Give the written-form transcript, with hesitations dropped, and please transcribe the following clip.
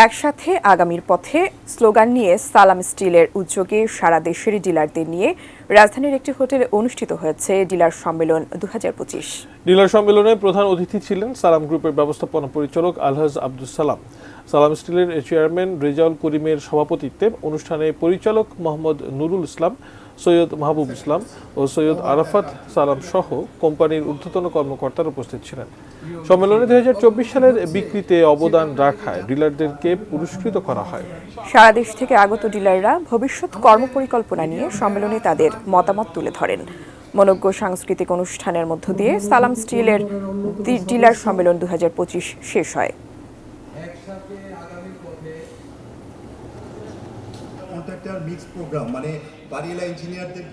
একসাথে আগামীর পথে স্লোগান নিয়ে সালাম স্টিলের উদ্যোগে সারা দেশের ডিলারদের নিয়ে রাজধানীর একটি হোটেলে অনুষ্ঠিত হয়েছে ডিলার সম্মেলন 2025। ডিলার সম্মেলনে প্রধান অতিথি ছিলেন সালাম গ্রুপের ব্যবস্থাপনা পরিচালক আলহাজ আব্দুস সালাম। সালাম স্টিলের চেয়ারম্যান রেজাউল করিমের সভাপতিত্বে অনুষ্ঠানে পরিচালক মোহাম্মদ নুরুল ইসলাম, সৈয়দ মাহবুব ইসলাম ও সৈয়দ আরাফাত সালাম সহ কোম্পানির ঊর্ধ্বতন কর্মকর্তারা উপস্থিত ছিলেন। সম্মেলনে 2024 সালের বিক্রিতে অবদান রাখায় ডিলারদেরকে পুরস্কৃত করা হয়। সারা দেশ থেকে আগত ডিলাররা ভবিষ্যৎ কর্মপরিকল্পনা নিয়ে সম্মেলনে তাদের মতামত তুলে ধরেন। মনোজ্ঞ সাংস্কৃতিক অনুষ্ঠানের মধ্য দিয়ে সালাম স্টিলের ডিলার সম্মেলন 2025 শেষ হয়। কন্ট্রাক্টর মিক্স প্রোগ্রাম মানে বাড়িওয়ালা ইঞ্জিনিয়ারদের